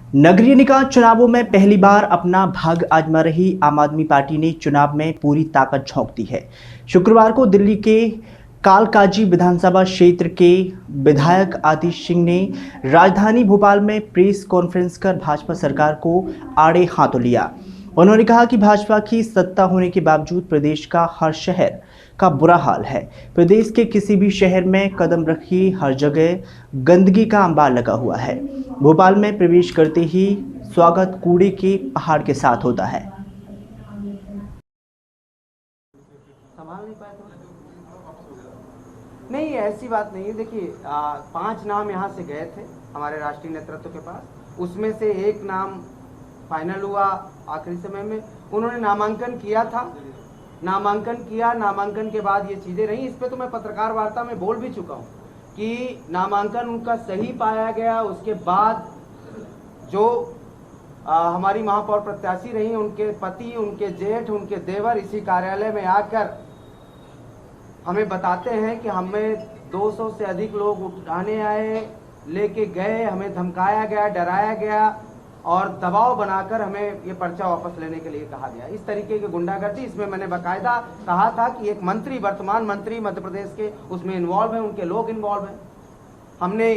नगरीय निकाय चुनावों में पहली बार अपना भाग्य आजमा रही आम आदमी पार्टी ने चुनाव में पूरी ताकत झोंक दी है। शुक्रवार को दिल्ली के कालकाजी विधानसभा क्षेत्र के विधायक आतिश सिंह ने राजधानी भोपाल में प्रेस कॉन्फ्रेंस कर भाजपा सरकार को आड़े हाथों लिया। उन्होंने कहा कि भाजपा की सत्ता होने के बावजूद प्रदेश का हर शहर का बुरा हाल है। प्रदेश के किसी भी शहर में कदम रखिए, हर जगह गंदगी का अंबार लगा हुआ है। भोपाल में प्रवेश करते ही स्वागत कूड़े के पहाड़ के साथ होता है। संभाल नहीं पाए तो नहीं, ऐसी बात नहीं है। देखिए 5 नाम यहाँ से गए थे हमारे राष्ट्रीय नेतृत्व के पास, उसमें से एक नाम फाइनल हुआ आखिरी समय में। उन्होंने नामांकन किया था, नामांकन के बाद ये चीज़ें रही। इस पे तो मैं पत्रकार वार्ता में बोल भी चुका हूँ कि नामांकन उनका सही पाया गया। उसके बाद जो हमारी महापौर प्रत्याशी रही, उनके पति, उनके जेठ, उनके देवर इसी कार्यालय में आकर हमें बताते हैं कि हमें 200 से अधिक लोग उठाने आए, लेके गए, हमें धमकाया गया, डराया गया और दबाव बनाकर हमें ये पर्चा वापस लेने के लिए कहा गया। इस तरीके की गुंडागर्दी, इसमें मैंने बाकायदा कहा था कि एक मंत्री, वर्तमान मंत्री मध्य प्रदेश के, उसमें इन्वॉल्व हैं, उनके लोग इन्वॉल्व हैं। हमने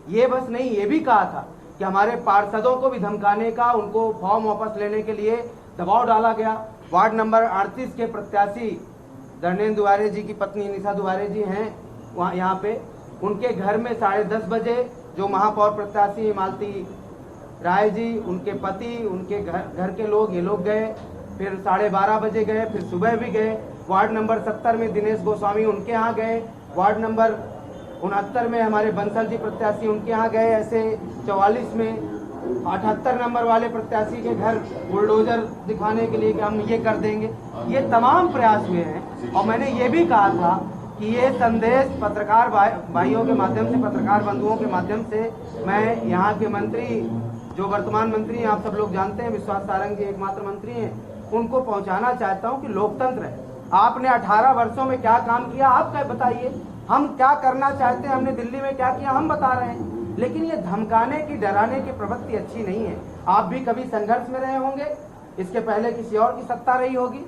ये बस नहीं, ये भी कहा था कि हमारे पार्षदों को भी धमकाने का, उनको फॉर्म वापस लेने के लिए दबाव डाला गया। वार्ड नंबर 38 के प्रत्याशी धर्मेंद्र दुआरे जी की पत्नी निशा दुआरे जी हैं वहाँ यहाँ पे, उनके घर में 10:30 बजे जो महापौर प्रत्याशी मालती राय जी, उनके पति, उनके घर के लोग, ये लोग गए। फिर 12:30 बजे गए, फिर सुबह भी गए। वार्ड नंबर 70 में दिनेश गोस्वामी, उनके यहाँ गए। वार्ड नंबर 69 में हमारे बंसल जी प्रत्याशी, उनके यहाँ गए। ऐसे 44 में 78 नंबर वाले प्रत्याशी के घर बुलडोजर दिखाने के लिए कि हम ये कर देंगे। ये तमाम प्रयास हुए हैं और मैंने ये भी कहा था कि ये संदेश पत्रकार भाइयों के माध्यम से, पत्रकार बंधुओं के माध्यम से मैं यहाँ के मंत्री, जो वर्तमान मंत्री हैं, आप सब लोग जानते हैं, विश्वास सारंग जी एकमात्र मंत्री हैं, उनको पहुँचाना चाहता हूँ कि लोकतंत्र है। आपने 18 वर्षों में क्या काम किया, आप क्या बताइए। हम क्या करना चाहते हैं, हमने दिल्ली में क्या किया, हम बता रहे हैं। लेकिन ये धमकाने की, डराने की प्रवृत्ति अच्छी नहीं है। आप भी कभी संघर्ष में रहे होंगे, इसके पहले किसी और की सत्ता रही होगी,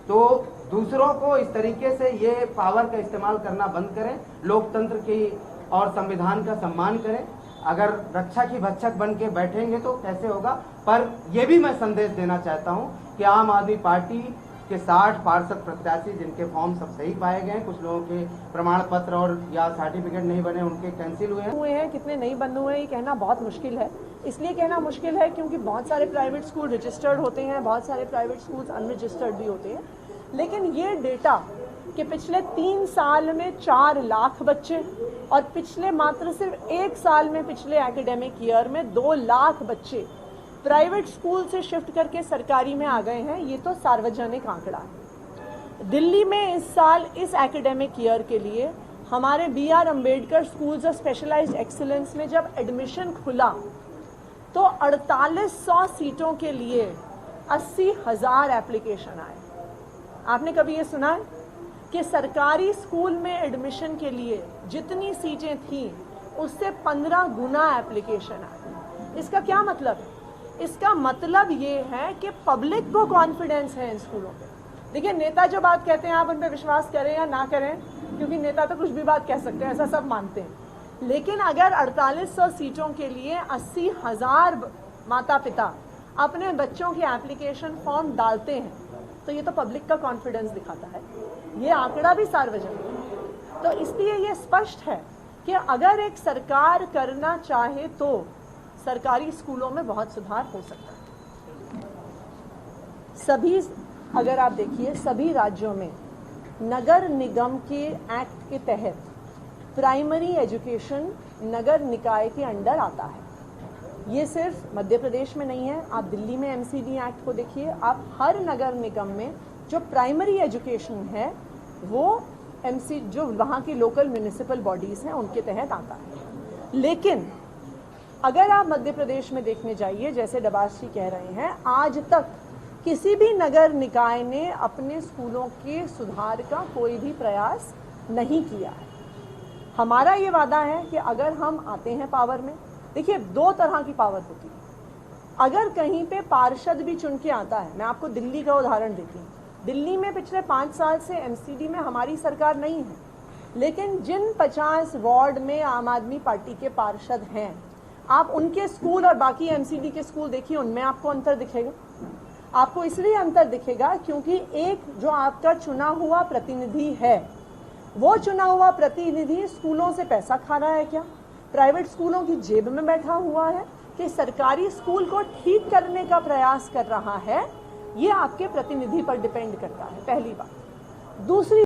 तो दूसरों को इस तरीके से ये पावर का इस्तेमाल करना बंद करें। लोकतंत्र की और संविधान का सम्मान करें। अगर रक्षा की भक्षक बन के बैठेंगे तो कैसे होगा। पर यह भी मैं संदेश देना चाहता हूं कि आम आदमी पार्टी के 60 पार्षद प्रत्याशी जिनके फॉर्म सब सही पाए गए, कुछ लोगों के प्रमाण पत्र और या सर्टिफिकेट नहीं बने, उनके कैंसिल हुए हैं, कितने नहीं बंद हुए हैं, ये कहना बहुत मुश्किल है। इसलिए कहना मुश्किल है क्योंकि बहुत सारे प्राइवेट स्कूल रजिस्टर्ड होते हैं, बहुत सारे प्राइवेट स्कूल्स अनरजिस्टर्ड भी होते हैं। लेकिन ये डेटा कि पिछले 3 साल में 4 लाख बच्चे और पिछले मात्र सिर्फ 1 साल में, पिछले एकेडमिक ईयर में 2 लाख बच्चे प्राइवेट स्कूल से शिफ्ट करके सरकारी में आ गए हैं, ये तो सार्वजनिक आंकड़ा है। दिल्ली में इस साल, इस एकेडमिक ईयर के लिए हमारे BR Ambedkar schools of specialised excellence में जब एडमिशन खुला तो 4800 सीटों के लिए 80,000 एप्लीकेशन आए। आपने कभी ये सुना है कि सरकारी स्कूल में एडमिशन के लिए जितनी सीटें थी उससे 15 गुना एप्लीकेशन आए? इसका क्या मतलब है? इसका मतलब ये है कि पब्लिक को कॉन्फिडेंस है इन स्कूलों पे। देखिए, नेता जो बात कहते हैं आप उन पर विश्वास करें या ना करें, क्योंकि नेता तो कुछ भी बात कह सकते हैं, ऐसा सब मानते हैं। लेकिन अगर 4800 सीटों के लिए 80,000 माता पिता अपने बच्चों के एप्लीकेशन फॉर्म डालते हैं तो ये तो पब्लिक का कॉन्फिडेंस दिखाता है। ये आंकड़ा भी सार्वजनिक है। तो इसलिए ये स्पष्ट है कि अगर एक सरकार करना चाहे तो सरकारी स्कूलों में बहुत सुधार हो सकता है। सभी, अगर आप देखिए, सभी राज्यों में नगर निगम के एक्ट के तहत प्राइमरी एजुकेशन नगर निकाय के अंडर आता है। ये सिर्फ मध्य प्रदेश में नहीं है, आप दिल्ली में MCD एक्ट को देखिए, आप हर नगर निगम में जो प्राइमरी एजुकेशन है वो जो वहाँ की लोकल म्यूनिसिपल बॉडीज़ हैं उनके तहत आता है। लेकिन अगर आप मध्य प्रदेश में देखने जाइए, जैसे डबास जी कह रहे हैं, आज तक किसी भी नगर निकाय ने अपने स्कूलों के सुधार का कोई भी प्रयास नहीं किया है। हमारा ये वादा है कि अगर हम आते हैं पावर में, देखिए 2 तरह की पावर होती है। अगर कहीं पे पार्षद भी चुन के आता है, मैं आपको दिल्ली का उदाहरण देती हूँ। दिल्ली में पिछले 5 साल से एमसीडी में हमारी सरकार नहीं है, लेकिन जिन 50 वार्ड में आम आदमी पार्टी के पार्षद हैं, आप उनके स्कूल और बाकी एमसीडी के स्कूल देखिए, उनमें आपको अंतर दिखेगा। आपको इसलिए अंतर दिखेगा क्योंकि एक जो आपका चुना हुआ प्रतिनिधि है, वो चुना हुआ प्रतिनिधि स्कूलों से पैसा खा रहा है क्या, प्राइवेट स्कूलों की जेब में बैठा हुआ है कि सरकारी स्कूल को ठीक करने का प्रयास कर रहा है, ये आपके प्रतिनिधि पर डिपेंड करता है, पहली बात। दूसरी